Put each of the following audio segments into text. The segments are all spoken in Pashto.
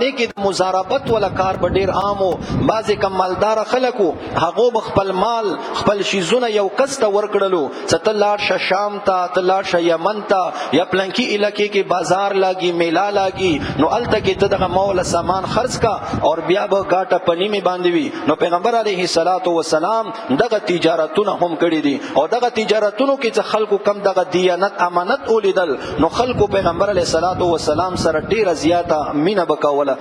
کې مزاربت ولا کار به ډیر عامو. بعضې کم مالداره خلکو هغو خپل مال خپل شیزونه یو کس ته ورکړلو چې ته لاړ شه شام ته، ته لاړ شه یمن ته، یا پلنکي علاقې کې بازار لاګي میلا لاګي، نو هلته کې ته دغه موله سامان خرڅ کا او بیا به ګاټه په نیمې باندې وي. نو پیغمبر علیه الصلاة والسلام دغه تجارتونه هم کړي دي او دغه تجارتونو کې چې خلکو کم دغه دیانت امانت ولیدل نو خلکو پیغمبر علیه الصلاة والسلام سره ډیره زیاته مینه بکوله.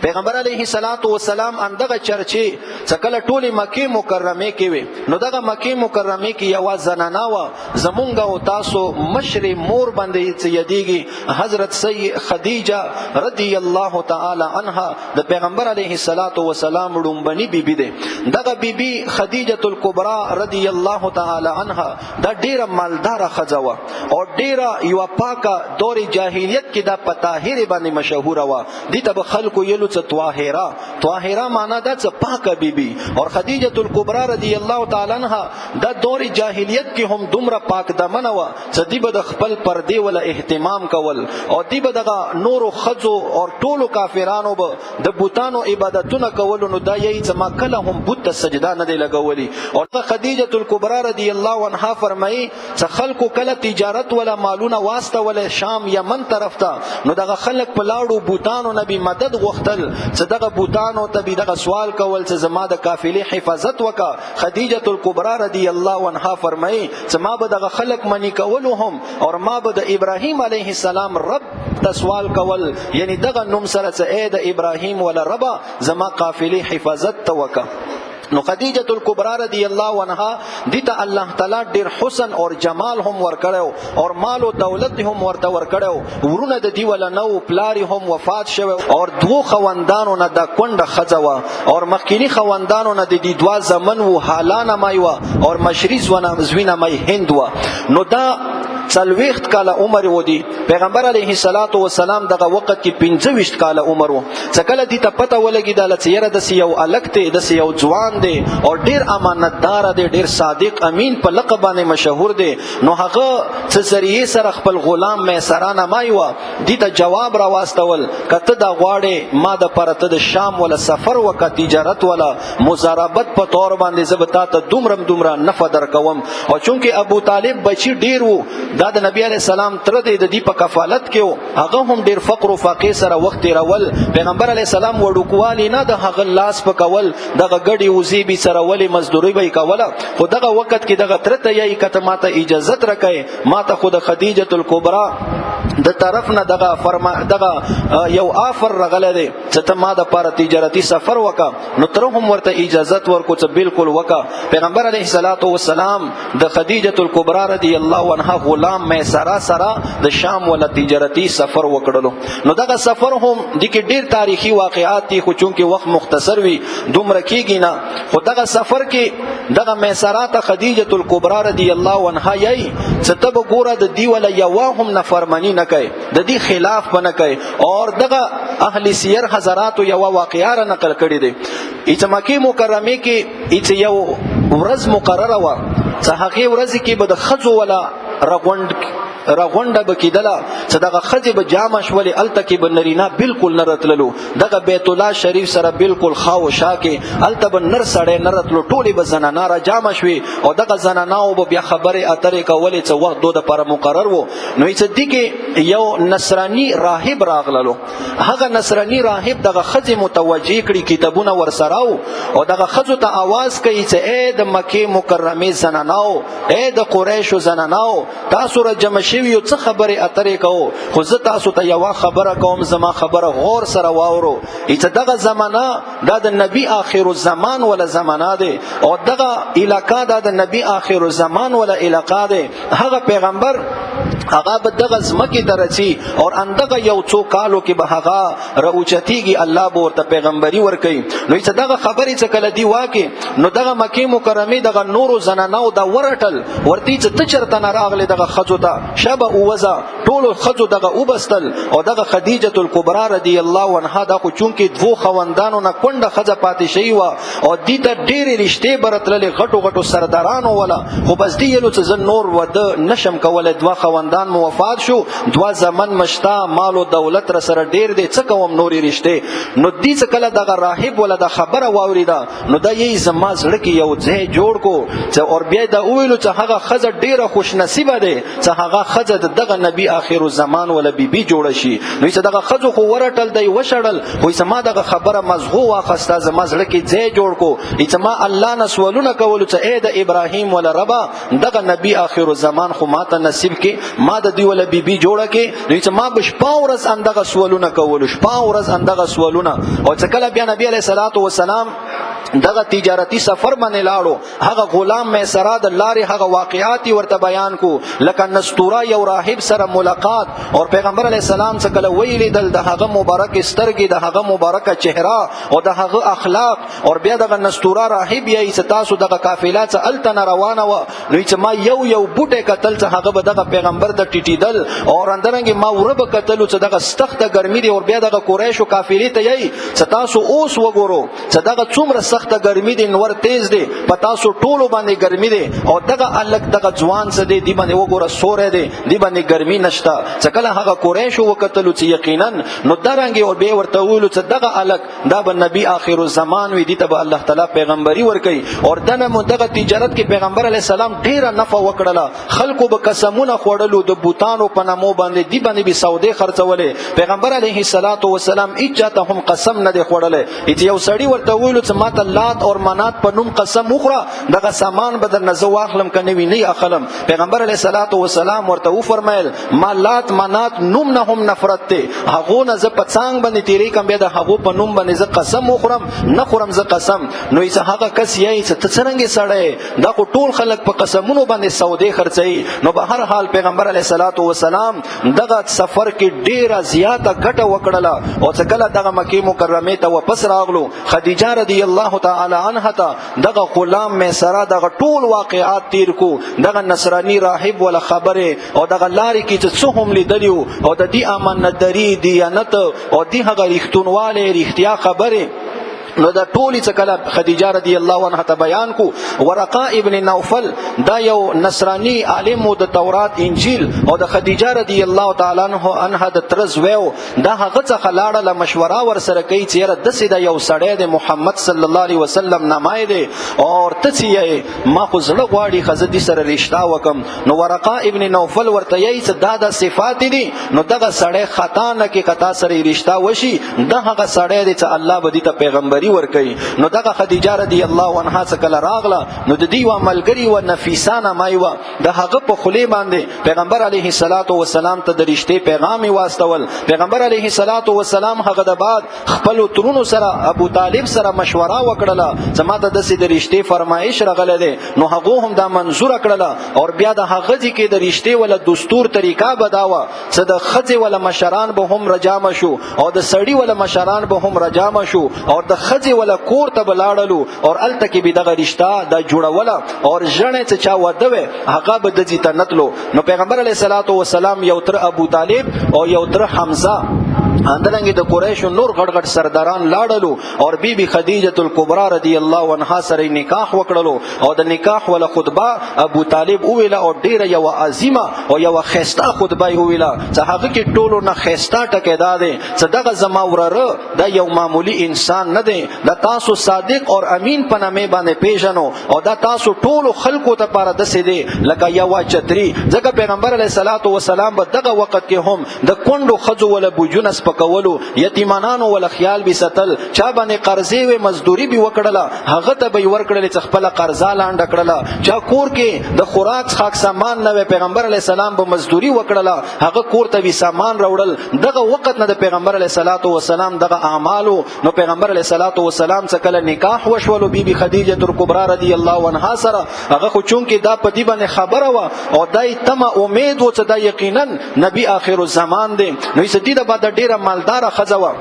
پیغمبر علیه الصلاة والسلام اندغه چرچی څکله ټوله مکه مکرمه کې وي نو دغه مکه مکرمه کې یو زنانه وا زمونږ او تاسو مشر مور باندې چې یدیږي حضرت سید خدیجه رضی الله تعالی عنها د پیغمبر علیه الصلاة والسلام ډومبني بیبي ده. دغه بیبي خدیجه الکبرى رضی الله تعالی عنها دا ډیره مالداره ښځه وه او ډیره یو پاکه دور جاهلیت کې دا په طاهره باندې مشهوره وه. دې ته به خلکو یلو طاهره معنا دا څه پاکه بیبي. اور خدیجه الکبرى رضی الله تعالی عنها دا دور جاهلیت کې هم دومره پاک دمنه وه چې دی به د خپل پردې ولا اهتمام کول او دی به دغه نورو ښځو او ټولو کافرانو به د بوتانو عبادتونه کولو. نو دا یی چې ما کله هم بت ته سجده نه دی لګولی. او خدیجه الکبرى رضی الله عنها فرمایي چې خلکو کله تجارت ولا مالونه واسطه ولا شام یمن طرف ته نو دغه خلک په لاړو بوتانو نبی مدد غوښتل چې دغه بوتانو ته به دغه سوال کول چې زما د قافلې حفاظت وکا. خدیجه الکبرى رضی الله عنها فرمایي چې ما به دغه خلک منی کولو هم او ما به د ابراهیم علیه السلام رب ته سوال کول، یعنی دغه نوم سره چې اے د ابراهیم ولا ربا زما قافلې حفاظت ته وکا. نو خدیجه الکبرى رضی الله عنها دیتا الله تعالی ډیر حسن اور جمال هم ورکړو اور مال او دولت هم ورته ورکړو. ورونه د دی ولا نو پلاری هم وفات شوه اور دوه خوندانو نه د کونډه خځوا اور مخکینی خوندانو نه د دې دوا زمن وو حالانه مایوا اور مشریز ونه زوینه مای هند وا. نو دا څلوېښت کاله عمر و دی. پیغمبر علیه الصلاة والسلام دغه وخت کې 25 کاله عمر و. څکله دې ته پته ولګېدله چې یاره داسې یو الک دی، داسې یو ځوان دی او ډیر امانتدار دی، ډیر صادق امین په لقب باندې مشهور دی. نو هغه څه ذریعې سره خپل غلام میسره نمای و دې ته جواب را واستول کته دا غواړې ما د پرته د شام ولا سفر وکړه تجارت ولا مزاربت په تور باندې زبتا ته دومره نفع درکوم. او چونکه ابو طالب بچی ډیر وو دا د نبی علیہ السلام تر دې په کفالت کې وو، هغه هم ډیر فقر او فقې سره وخت تیرول. پیغمبر علیہ السلام وډوکوالی نه د هغه لاس په کول دغه ګډي وزي به سره ولی مزدوري به کوله. خو دغه وخت کې دغه تر ته یې کته ماته اجازه راکې ماته خود خدیجه الکبرى د طرف نه دغه یو آفر رغله دی چې ته ما د پاره تجارتي سفر وکا. نو تر هم ورته اجازه ورکو چې بالکل وکا. پیغمبر علیه الصلاة والسلام د خدیجه الکبرى رضی الله عنها غلام میسره سره د شام ولا تجارتي سفر وکړلو. نو دغه سفر هم د کې ډیر تاریخي واقعات دي خو چونکه وخت مختصر وي دومره کېږي نه. خو دغه سفر کې دغه میسره ته خدیجه الکبرى رضی الله عنها یې چې ته به ګوره د دی ولا یوا هم نفرمانی نه کوي، د دې خلاف به نه کوي. اور دغه اهل سیر حضرات یو واقعه را نقل کړی دی چې مکه مکرمه کې یو ورځ مقرره و چې هغه ورځ کې به د ښځو ولا رغونډه بکیدله چې دغه ښځې به جامع شولې هلته کې به نرینا بالکل نه راتللو. دغه بیت الله شریف سره بالکل خوا و شا کې هلته به نر سړی نه راتلو، ټولې به زنانه را جامع شوې او دغه زناناو به بیا خبرې اترې کولې چې وخت دو دپاره مقرر و. نو چې دې کې یو نصراني راهب راغللو. هغه نصراني راهب دغه ښځې متوجه کړي، کتابونه ورسره او دغه ښځو ته آواز کوي چې ای د مکې مکرمې زناناو، ای د قریشو زناناو، تاسو را جمع شویو څه خبرې اترې کوو. خو زه تاسو ته یوه خبره کوم، زما خبره غور سره واورو. چې دغه زمانه دا د نبی آخر الزمان ولا زمانه دی او دغه علاقه دا د نبی آخر الزمان ولا علاقه دی. هغه پیغمبر هغه به دغه ځمکې ته رسي او اندغه یو څو کالو کې به هغه راوچتېږي، الله به ورته پیغمبري ورکوي. نو چې دغه خبرې چې کله دی واقع نو دغه مکې مکرمې دغه نورو زنانو دا ورټل ورته چې ته چېرته نه راغلې دغه ښځو ته شبه اووزه ټولو ښځو دغه وبستل. او دغه خدیجه الکبرى رضی الله عنها دا خو چونکې دوو خوندانو نه کونډه ښځه پاتې شوې وه او دې ته ډېرې رشتې به راتللې غټو سردارانو وله. خو بس دې ویلو چې زه نور واده نشم کولی، دوه خوندان خاندان مو وفات شو 2 زمن مشتا مال او دولت را سره ډیر دی څه کوم نوري رشته نو دې څه کله دغه راهب ولا د خبره واوریدا نو دا یې زما زړه کې یو ځای جوړ کو چې اور بیا دا ویلو چې هغه خزه ډیره خوش نصیبه ده چې هغه خزه دغه نبی اخر الزمان ولا بیبي جوړ شي نو چې دغه خزه خو ورټل دی وشړل خو سما دغه خبره مزغو واخسته زما زړه کې ځای جوړ کو چې ما الله نه سوالونه کول چې اې د ابراهیم ولا ربا دغه نبی اخر الزمان خو ماته نصیب کې ما د دی ولا بیبي جوړه کې نو چې ما بشپاورس اندغه سوالونه کول شپاورس اندغه سوالونه او چې کله بیا نبی علیہ الصلوۃ والسلام دغه تجارتی سفر باندې لاړو هغه غلام میسره د لارې هغه واقعات ورته بیان کو لکه نستوره یو راهب سره ملاقات او پیغمبر علی السلام څخه کله ویلې د هغه مبارک سترګې د هغه مبارک چهره او د هغه اخلاق او بیا دغه نستوره راهب یې تاسو دغه قافله څخه التن روانه و نو چې ما یو بوټه قتل څخه هغه به دغه پیغمبر د ټیټیدل او اندرنګ ما ورب قتل څخه دغه سخته ګرمي دی او بیا دغه قریش او قافلې ته یې تاسو اوس وګورو چې دغه څومره سخته ګرمي دی نور تیز دی پتا سو ټولو باندې ګرمي دی او دغه الګ دغه ځوان څه دی دی باندې وګوره سورې دی دی باندې ګرمي نشتا څکله هغه قریش وکتلو چې یقینا نو درنګي او به ورته ویلو چې دغه الګ دا به نبی اخر الزمان وي دی ته الله تعالی پیغمبري ورکي او دنه مدغه تجارت کې پیغمبر علی السلام ډیره نفع وکړه خلکو به قسمونه خوړلو د بوتانو په نامو باندې دی باندې به سودې خرڅولې پیغمبر علیه الصلاۃ والسلام اجته هم قسم نه دی خوړلې چې یو سړی ورته ویلو چې ماته لات اور منات په نوم قسم وخوره دغه سامان به در نزو واخلم کنه وی نه اخلم پیغمبر علیه الصلاۃ والسلام ورته و فرمایل ما لات منات نوم نه هم نفرت ته هغه نه ز پڅنګ باندې تیری کم به د هغه په نوم باندې ز قسم وخورم نه خورم ز قسم نو یې هغه کس یې چې څنګه سړی دا ټول خلک په قسمونو باندې سودې خرڅي نو به هر حال پیغمبر علیه الصلاۃ والسلام دغه سفر کې ډیره زیاته ګټه وکړه او څکله دغه مکه مکرمه ته واپس راغلو خدیجه رضی الله تعالی عنها ته دغه غلام میسره دغه ټول واقعات تیر کو دغه نصرانی راهب ولا خبره او دغه لارې کې چې څه هم لیدلیو او د دې امانتداري دیانت او دې هغه ریښتونواله ریښتیا خبره نو دا ټولی څکله خدیجه رضی الله عنها ته بیان کو ورقه ابن نوفل دا یو نصرانی عالم د تورات انجیل او د خدیجه رضی الله تعالی عنها د ترز ویو دا هغه څخه لاړه مشوره ور سره کوي چې د سیده یو سړی د محمد صلی الله علیه وسلم نامای دی او ته ما خو زړه غواړي خزه دي سره رشتہ وکم نو ورقه ابن نوفل ورته یې چې دا د صفات دي نو دغه سړی خطا نه کې کتا سره رشتہ وشي دا هغه سړی دی چې الله به دې ته پیغمبري ورکي نو دغه خدیجه رضی الله عنها څخه راغله نو د دې و عملګری و نفیسانه مایوه د هغه په خلی باندې پیغمبر علیه الصلاۃ والسلام ته د رښتې پیغام واستول پیغمبر علیه الصلاۃ والسلام هغه د بعد خپل ترونو سره ابو طالب سره مشوره وکړه زماته د سید رښتې فرمایش راغله ده نو هغه هم دا منظور کړله او بیا د هغه ځکه د رښتې ولا دستور طریقه بداوه چې د خځه ولا مشران به هم رجام شو او د سړی ولا مشران به هم رجام شو او د خځه ولا کور ته بلاړلو او الته کې به دغه رشتہ د جوړوله او ژنه چې چا ودوي هغه به د ځیته نتلو نو پیغمبر علیه الصلاۃ والسلام یو تر ابو طالب او یو تر حمزه اندرنګ د قریش نور غټ غټ سرداران لاړلو او بیبي خدیجه الکبرى رضی الله عنها سره نکاح وکړلو او د نکاح ولا خطبه ابو طالب ویله او ډیره یو عظیمه او یو خسته خطبه ویله چې هغه کې ټولو نه خسته ټکه داده چې دغه زما ورره د یو معمولی انسان نه دی د تاسو صادق او امین په نامه باندې پیژنو او د تاسو ټولو خلکو ته پاره د سیده لکه یو چتری ځکه پیغمبر علیه الصلاۃ والسلام په دغه وخت کې هم د کندو خزو ولا بوجونس پکولو یتیمانانو ول خیال به ستل چا باندې قرضې و مزدوري به وکړه هغه ته به ورکړل چې خپل قرضا لاند کړله چا کور کې د خوراک خاک سامان نه پیغمبر علی السلام به مزدوري وکړله هغه کور ته وی سامان راوړل دغه وخت نه د پیغمبر علی صلوات و سلام دغه اعمالو نو پیغمبر علی صلوات و سلام څخه کله نکاح وشولو بیبي خدیجه الکبرى رضی الله عنها سره هغه خو چون کې دا په دې باندې خبره و او دای تمه امید و چې دا یقینا نبی آخر الزمان دی نو یې ستیده بعد ډیره مالدار خزوه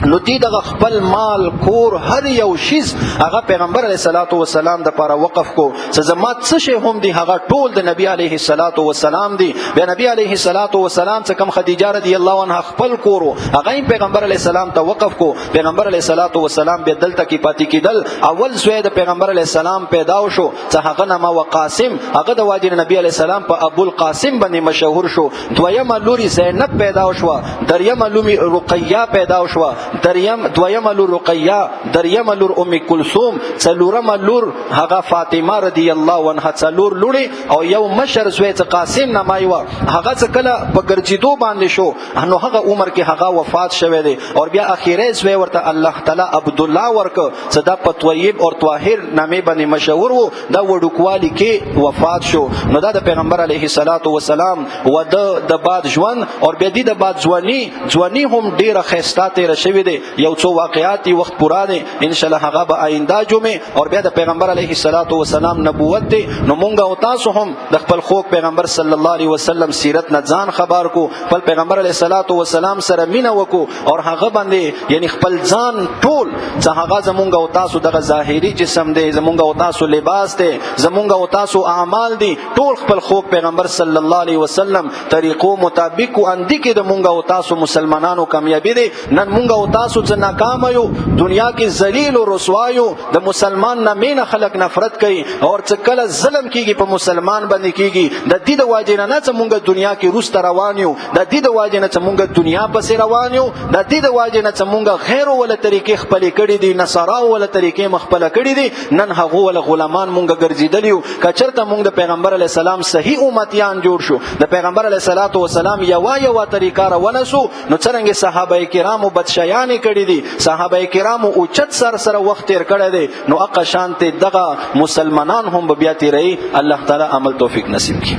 نو دی دغه خپل مال کور هر یو شیز هغه پیغمبر علیه الصلاۃ والسلام د لپاره وقف کو. زما څه شی هم دی هغه ټول د نبی علیه الصلاۃ والسلام دی. بیا نبی علیه الصلاۃ والسلام څخه خدیجه رضی الله عنها خپل کور هغه پیغمبر علیه السلام ته وقف کو. پیغمبر علیه الصلاۃ والسلام به دلته کې پاتې کېدل. اول زوی د پیغمبر علیه السلام پیدا شو چې هغه نامه وقاسم، هغه د واجب نبی علیه السلام په ابو القاسم باندې مشهور شو. دویمه لوري زینب پیدا شو، دریمه لوري رقیه پیدا شو، دویمه لور رقیه، دریمه لور ام کلثوم، څلورمه لور هغه فاطمه رضی الله عنها. څلور لوري او یو مشر زوی چې قاسم نامه و هغه څه کله په ګرځېدو باندې شو نو هغه عمر کې هغه وفات شوه دی. او بیا اخیری زوی ورته الله تعالی عبد الله ورکو چې دا په طیب او طاهر نامې باندې مشهور وو. دا وډوکوالی کې وفات شو. نو دا د پیغمبر علیه الصلاۃ والسلام و د بعد ژوند او بیا د بعد ځواني هم ډیره خسته تیر شوی دی. یو څو واقعات وخت پورا دي ان شاء الله هغه به آینده جمعه او بیا د پیغمبر علیه الصلاۃ والسلام نبوت دی. نو مونږ او تاسو هم د خپل خوږ پیغمبر صلی الله علیه وسلم سیرت نه ځان خبر کو، خپل پیغمبر علیه الصلاۃ والسلام سره مینه وکړو او هغه باندې یعنی خپل ځان ټول چې هغه زمونږ او تاسو دغه ظاهری جسم دی، زمونږ او تاسو لباس دی، زمونږ او تاسو اعمال دي، ټول خپل خوږ پیغمبر صلی الله علیه وسلم طریقو مطابق اندی کې د مونږ او تاسو مسلمانانو کامیابی دی. نن مونږ او تاسو څه ناکام یو، دنیا کې ذلیل او رسوا یو، د مسلمان نه مینه خلک نفرت کوي او څه کله ظلم کیږي په مسلمان باندې کیږي. د دې د واجب نه څه مونږ دنیا کې روسته روان یو، د دې د واجب نه څه مونږ دنیا پسې روان یو، د دې د واجب نه څه مونږ غیر ول طریقې خپل کړي دي، نصارا ول طریقې مخبل کړي دي. نن هغه ول غلامان مونږ ګرځیدل یو. کچرته مونږ د پیغمبر علی السلام صحیح امتیان جوړ شو، د پیغمبر علی الصلاۃ والسلام یو طریقه را ونسو، نو څنګه صحابه کرامو بدشیان کړي دي، صحابه کرامو اوچت سره وخت تیر کړی دی. نو اقا شانته دغه مسلمانان هم بیا تیری. الله تعالی عمل توفیق نصیب کړي.